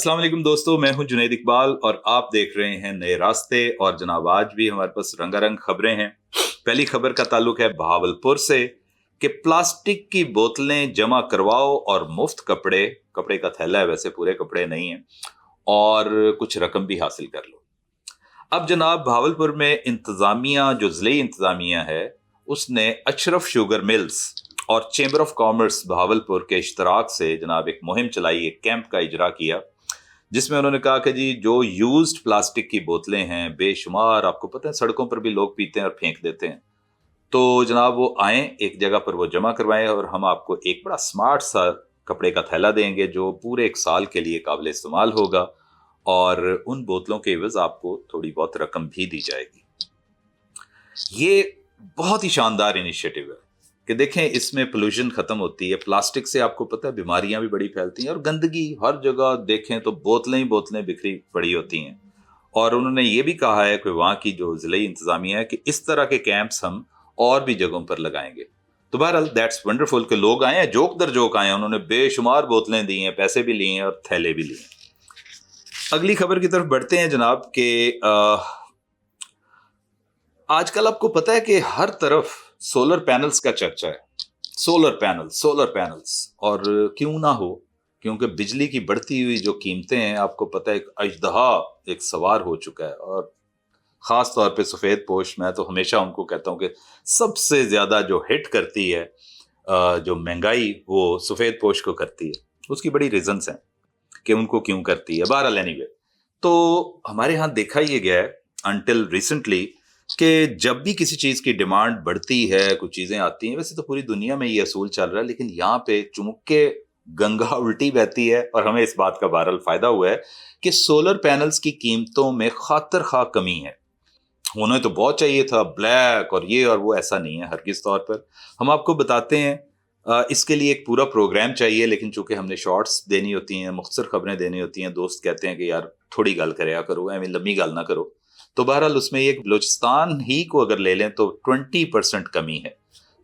अस्सलाम वालेकुम दोस्तों, मैं हूं जुनैद इकबाल और आप देख रहे हैं नए रास्ते। और जनाब आज भी हमारे पास रंगारंग खबरें हैं। पहली खबर का ताल्लुक है बहावलपुर से कि प्लास्टिक की बोतलें जमा करवाओ और मुफ्त कपड़े का थैला है, वैसे पूरे कपड़े नहीं है, और कुछ रकम भी हासिल कर लो। अब जनाब बहावलपुर में इंतजामिया, जो ज़िले इंतजामिया है, उसने अशरफ शुगर मिल्स और चेंबर ऑफ कॉमर्स बहावलपुर के इश्तराक से जनाब एक मुहिम चलाई, एक कैंप का इजरा किया, जिसमें उन्होंने कहा कि जी जो यूज्ड प्लास्टिक की बोतलें हैं बेशुमार, आपको पता है सड़कों पर भी लोग पीते हैं और फेंक देते हैं, तो जनाब वो आए एक जगह पर, वो जमा करवाएं और हम आपको एक बड़ा स्मार्ट सा कपड़े का थैला देंगे जो पूरे एक साल के लिए काबिल इस्तेमाल होगा, और उन बोतलों के एवज आपको थोड़ी बहुत रकम भी दी जाएगी। ये बहुत ही शानदार इनिशिएटिव है कि देखें, इसमें पोल्यूशन खत्म होती है। प्लास्टिक से आपको पता है बीमारियां भी बड़ी फैलती हैं और गंदगी हर जगह देखें तो बोतलें ही बोतलें बिखरी पड़ी होती हैं। और उन्होंने ये भी कहा है कि वहाँ की जो ज़िले इंतजामिया है कि इस तरह के कैंप्स हम और भी जगहों पर लगाएंगे। तो बहरहाल दैट्स वंडरफुल कि लोग आए हैं, जोक दर जोक आए हैं, उन्होंने बेशुमार बोतलें दी हैं, पैसे भी लिए हैं और थैले भी लिए हैं। अगली खबर की तरफ बढ़ते हैं जनाब के आजकल आपको पता है कि हर तरफ सोलर पैनल्स का चर्चा है। सोलर पैनल्स, और क्यों ना हो, क्योंकि बिजली की बढ़ती हुई जो कीमतें हैं, आपको पता है एक अजदहा एक सवार हो चुका है। और ख़ास तौर पे सफ़ेद पोश, मैं तो हमेशा उनको कहता हूँ कि सबसे ज़्यादा जो हिट करती है जो महंगाई, वो सफ़ेद पोश को करती है। उसकी बड़ी रीजंस हैं कि उनको क्यों करती है। बहरहाल एनीवे, तो हमारे यहाँ देखा ये गया है अनटिल रिसेंटली कि जब भी किसी चीज़ की डिमांड बढ़ती है, कुछ चीज़ें आती हैं, वैसे तो पूरी दुनिया में ये असूल चल रहा है, लेकिन यहाँ पे चुमुक के गंगा उल्टी बहती है। और हमें इस बात का बहरहाल फ़ायदा हुआ है कि सोलर पैनल्स की कीमतों में खातर खा कमी है। उन्हें तो बहुत चाहिए था ब्लैक और ये और वो, ऐसा नहीं है हरगिज़ तौर पर। हम आपको बताते हैं, इसके लिए एक पूरा प्रोग्राम चाहिए, लेकिन चूंकि हमने शॉर्ट्स देनी होती हैं, मुख्तसर खबरें देनी होती हैं, दोस्त कहते हैं कि यार थोड़ी गल करया करो, ऐਵੇਂ लंबी गल ना करो। तो बहरहाल उसमें एक बलूचिस्तान ही को अगर ले लें तो 20% कमी है।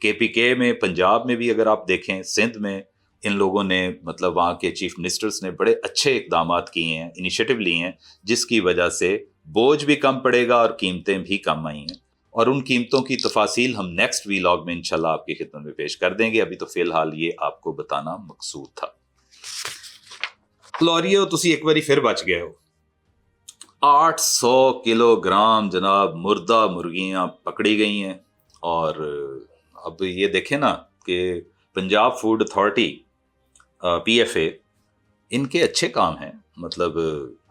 KPK में, पंजाब में भी अगर आप देखें, सिंध में, इन लोगों ने, मतलब वहाँ के चीफ मिनिस्टर्स ने बड़े अच्छे इकदाम किए हैं, इनिशिएटिव लिए हैं, जिसकी वजह से बोझ भी कम पड़ेगा और कीमतें भी कम आई हैं। और उन कीमतों की तफासिल हम नेक्स्ट वीलॉग में इंशाल्लाह आपकी खिदमत में पेश कर देंगे। अभी तो फिलहाल ये आपको बताना मकसूद था। फ्लोरियो, तुसी एक बारी फिर बच गए हो। 800 किलोग्राम जनाब मुर्दा मुर्गियां पकड़ी गई हैं। और अब ये देखें ना कि पंजाब फूड अथॉरिटी, PFA, इनके अच्छे काम हैं। मतलब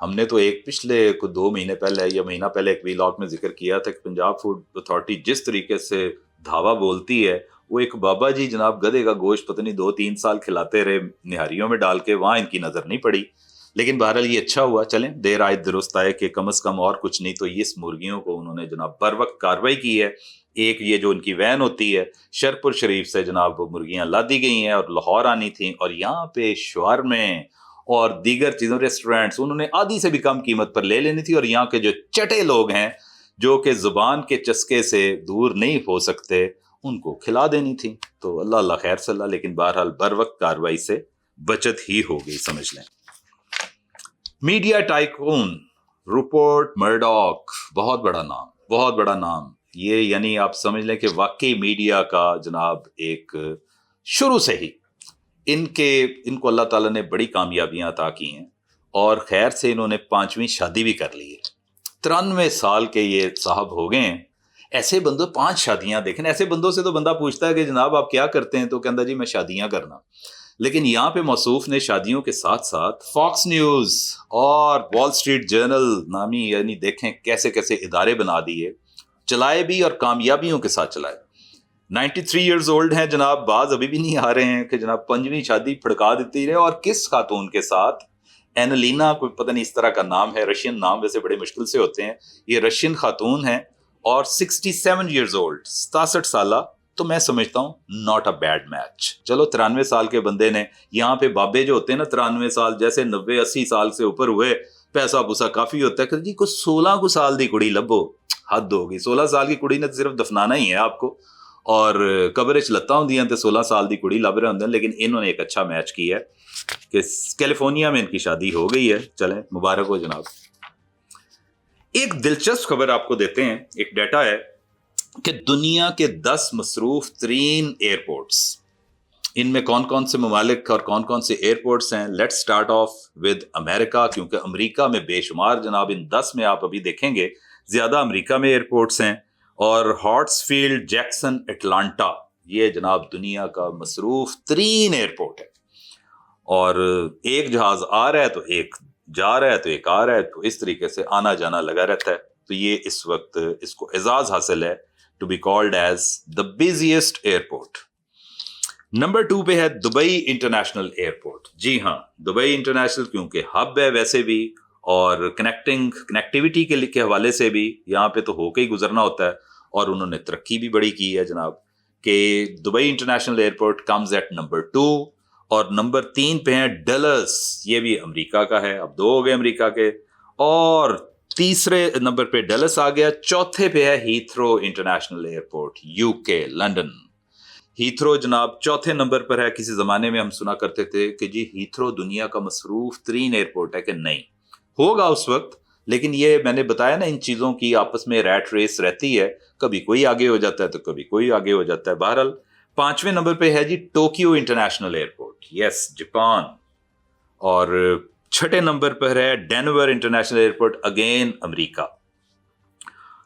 हमने तो एक पिछले को 2 महीने पहले या महीना पहले एक वीलॉग में जिक्र किया था कि पंजाब फूड अथॉरिटी जिस तरीके से धावा बोलती है, वो एक बाबा जी जनाब गधे का गोश्त पता नहीं 2-3 साल खिलाते रहे निहारियों में डाल के, वहाँ इनकी नज़र नहीं पड़ी। लेकिन बहरहाल ये अच्छा हुआ, चलें देर आए दुरुस्त आए, कि कम से कम और कुछ नहीं तो इस मुर्गियों को उन्होंने जनाब बर वक्त कार्रवाई की है। एक ये जो उनकी वैन होती है, शरपुर शरीफ से जनाब वो मुर्गियाँ लादी गई हैं और लाहौर आनी थी, और यहाँ पे शवारमे और दीगर चीज़ों, रेस्टोरेंट्स, उन्होंने आधी से भी कम कीमत पर ले लेनी थी। और यहाँ के जो चटे लोग हैं, जो कि ज़ुबान के चस्के से दूर नहीं हो सकते, उनको खिला देनी थी। तो अल्लाह अल्लाह खैर सल्ला, लेकिन बहरहाल बर वक्त कार्रवाई से बचत ही हो गई, समझ लें। मीडिया टाइकून रूपर्ट मर्डॉक, बहुत बड़ा नाम ये, यानी आप समझ लें कि वाकई मीडिया का जनाब एक शुरू से ही इनको अल्लाह ताला ने बड़ी कामयाबियां अता की हैं। और खैर से इन्होंने 5वीं शादी भी कर ली है। 93 साल के ये साहब हो गए हैं। ऐसे बंदों 5 शादियां, देखें, ऐसे बंदों से तो बंदा पूछता है कि जनाब आप क्या करते हैं, तो कहता जी मैं शादियां करना। लेकिन यहाँ पे मौसूफ ने शादियों के साथ साथ फॉक्स न्यूज़ और वॉल स्ट्रीट जर्नल नामी, यानी देखें कैसे कैसे इदारे बना दिए, चलाए भी और कामयाबियों के साथ चलाए। 93 ईयर्स ओल्ड हैं जनाब, बाज अभी भी नहीं आ रहे हैं कि जनाब 5वीं शादी फड़का देती रहे। और किस खातून के साथ, एनलिना, कोई पता नहीं इस तरह का नाम है, रशियन नाम वैसे बड़े मुश्किल से होते हैं, ये रशियन खातून है और 67 ईयर्स ओल्ड, 67 साल। तो मैं समझता हूँ नॉट अ बैड मैच। चलो 93 साल के बंदे ने, यहाँ पे बाबे जो होते हैं ना 93 साल, जैसे 90-80 साल से ऊपर हुए, पैसा भूसा काफी होता है, जी को 16 को साल दी कुड़ी लभो, हद होगी। 16 साल की कुड़ी ने सिर्फ दफनाना ही है आपको, और कब्र च लत्तां होंदियां ते 16 साल की कुड़ी लभ रहे होंदे। लेकिन इन्होंने एक अच्छा मैच किया है کہ کیلیفورنیا میں ان کی شادی ہو گئی ہے. چلیں مبارک ہو جناب. ایک دلچسپ خبر آپ کو دیتے ہیں. ایک ڈیٹا ہے کہ دنیا کے 10 مصروف ترین ایئرپورٹس، ان میں کون کون سے ممالک اور کون کون سے ایئرپورٹس ہیں. لیٹ سٹارٹ آف ود امریکہ، کیونکہ امریکہ میں بے شمار جناب ان 10 میں آپ ابھی دیکھیں گے زیادہ امریکہ میں ایئرپورٹس ہیں. اور ہارٹس فیلڈ، جیکسن، اٹلانٹا، یہ جناب دنیا کا مصروف ترین ایئرپورٹ ہے. اور ایک جہاز آ رہا ہے تو ایک جا رہا ہے تو ایک آ رہا ہے، تو اس طریقے سے آنا جانا لگا رہتا ہے. تو یہ اس وقت اس کو اعزاز حاصل ہے to be called as the busiest airport. Number 2 پہ ہے دبئی انٹرنیشنل ایئرپورٹ. جی ہاں، دبئی انٹرنیشنل کیونکہ ہب ہے ویسے بھی، اور کنیکٹیوٹی کے حوالے سے بھی یہاں پہ تو ہو کے ہی گزرنا ہوتا ہے. اور انہوں نے ترقی بھی بڑی کی ہے جناب، کہ Dubai International Airport comes at number 2. اور نمبر 3 پہ ہیں ڈلس، یہ بھی امریکہ کا ہے. اب 2 ہو گئے امریکہ کے، اور تیسرے نمبر پہ ڈلس آ گیا. چوتھے پہ ہے ہیتھرو انٹرنیشنل ایئرپورٹ، یو کے، لنڈن. ہیتھرو جناب چوتھے نمبر پر ہے. کسی زمانے میں ہم سنا کرتے تھے کہ جی ہیتھرو دنیا کا مصروف ترین ایئرپورٹ ہے، کہ نہیں ہوگا اس وقت، لیکن یہ میں نے بتایا نا ان چیزوں کی آپس میں ریٹ ریس رہتی ہے، کبھی کوئی آگے ہو جاتا ہے تو کبھی کوئی آگے ہو جاتا ہے. بہرحال 5ویں نمبر پہ ہے جی ٹوکیو انٹرنیشنل ایئرپورٹ، یس، جاپان. اور 6 نمبر پر ہے ڈینور انٹرنیشنل ایئرپورٹ، اگین امریکہ.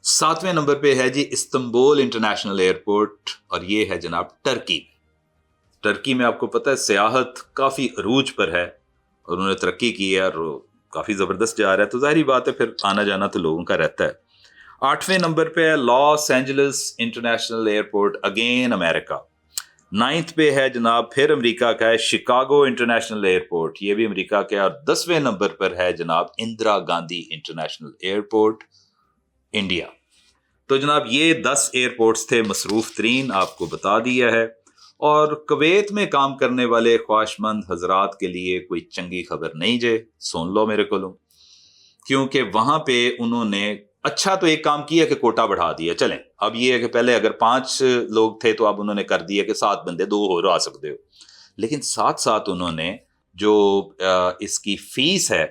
7ویں نمبر پہ ہے جی استنبول انٹرنیشنل ایئرپورٹ، اور یہ ہے جناب ٹرکی. ٹرکی میں آپ کو پتہ ہے سیاحت کافی عروج پر ہے، اور انہوں نے ترقی کی ہے اور کافی زبردست جا رہا ہے، تو ظاہری بات ہے پھر آنا جانا تو لوگوں کا رہتا ہے. 8ویں نمبر پہ ہے Los Angeles International Airport, again امریکہ. 9 پہ ہے جناب پھر امریکہ کا ہے شکاگو انٹرنیشنل ایئرپورٹ، یہ بھی امریکہ کا ہے. اور 10ویں نمبر پر ہے جناب Indira Gandhi international airport, India. تو جناب یہ 10 ایئرپورٹس تھے مصروف ترین، آپ کو بتا دیا ہے. اور کویت میں کام کرنے والے خواہش مند حضرات کے لیے کوئی چنگی خبر نہیں جے، سن لو میرے کو، کیونکہ وہاں پہ انہوں نے اچھا تو ایک کام کیا کہ کوٹا بڑھا دیا. چلیں اب یہ ہے کہ پہلے اگر 5 لوگ تھے تو اب انہوں نے کر دیا کہ 7 بندے 2 ہو آ سکتے ہو. لیکن ساتھ ساتھ انہوں نے جو اس کی فیس ہے،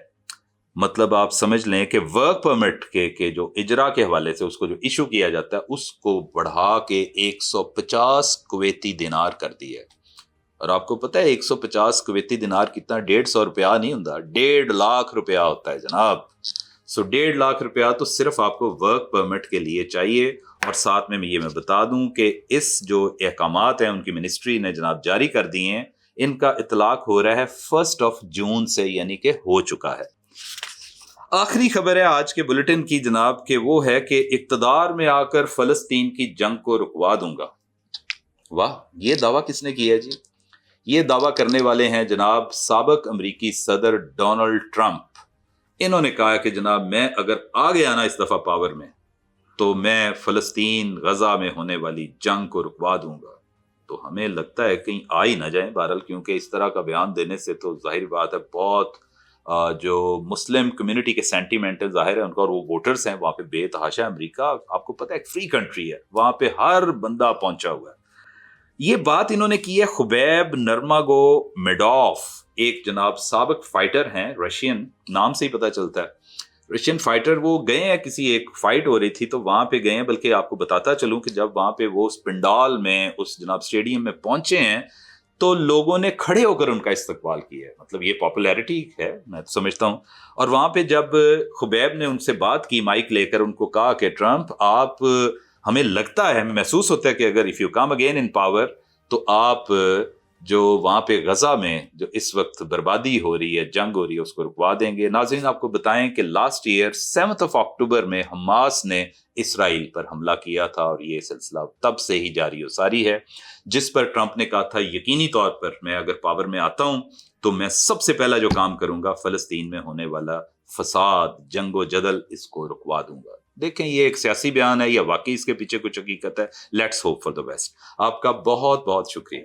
مطلب آپ سمجھ لیں کہ ورک پرمٹ کے جو اجرا کے حوالے سے اس کو جو ایشو کیا جاتا ہے، اس کو بڑھا کے 150 کویتی دینار کر دیا ہے. اور آپ کو پتہ ہے 150 کویتی دینار کتنا؟ 150 روپیہ نہیں ہوتا، 1.5 لاکھ روپیہ ہوتا ہے جناب. سو 1.5 لاکھ روپیہ تو صرف آپ کو ورک پرمٹ کے لیے چاہیے. اور ساتھ میں یہ میں بتا دوں کہ اس جو احکامات ہیں ان کی منسٹری نے جناب جاری کر دیے ہیں، ان کا اطلاق ہو رہا ہے 1 جون سے، یعنی کہ ہو چکا ہے. آخری خبر ہے آج کے بلیٹن کی جناب، کہ وہ ہے کہ اقتدار میں آ کر فلسطین کی جنگ کو رکوا دوں گا. واہ، یہ دعویٰ کس نے کیا ہے جی؟ یہ دعویٰ کرنے والے ہیں جناب سابق امریکی صدر ڈونلڈ ٹرمپ. انہوں نے کہا کہ جناب میں اگر آ گیا نا اس دفعہ پاور میں، تو میں فلسطین غزہ میں ہونے والی جنگ کو رکوا دوں گا. تو ہمیں لگتا ہے کہیں آ ہی نہ جائیں بہرحال، کیونکہ اس طرح کا بیان دینے سے تو ظاہر بات ہے بہت جو مسلم کمیونٹی کے سینٹیمنٹ ظاہر ہے ان کا، اور وہ ووٹرز ہیں وہاں پہ بے تحاشا. امریکہ آپ کو پتہ ہے ایک فری کنٹری ہے، وہاں پہ ہر بندہ پہنچا ہوا ہے. یہ بات انہوں نے کی ہے خبیب نرماگو میڈوف، ایک جناب سابق فائٹر ہیں، رشین نام سے ہی پتہ چلتا ہے، رشین فائٹر. وہ گئے ہیں کسی ایک فائٹ ہو رہی تھی تو وہاں پہ گئے ہیں. بلکہ آپ کو بتاتا چلوں کہ جب وہاں پہ وہ اس پنڈال میں اس جناب اسٹیڈیم میں پہنچے ہیں تو لوگوں نے کھڑے ہو کر ان کا استقبال کیا ہے. مطلب یہ پاپولیرٹی ہے میں تو سمجھتا ہوں. اور وہاں پہ جب خبیب نے ان سے بات کی مائک لے کر، ان کو کہا کہ ٹرمپ آپ، ہمیں لگتا ہے، ہمیں محسوس ہوتا ہے کہ اگر if you come again in power تو آپ جو وہاں پہ غزہ میں جو اس وقت بربادی ہو رہی ہے، جنگ ہو رہی ہے، اس کو رکوا دیں گے. ناظرین آپ کو بتائیں کہ لاسٹ ایئر 7 اکتوبر میں حماس نے اسرائیل پر حملہ کیا تھا، اور یہ سلسلہ تب سے ہی جاری و ساری ہے، جس پر ٹرمپ نے کہا تھا یقینی طور پر میں اگر پاور میں آتا ہوں تو میں سب سے پہلا جو کام کروں گا فلسطین میں ہونے والا فساد، جنگ و جدل، اس کو رکوا دوں گا. دیکھیں یہ ایک سیاسی بیان ہے یا واقعی اس کے پیچھے کچھ حقیقت ہے؟ Let's hope for the best. آپ کا بہت بہت شکریہ.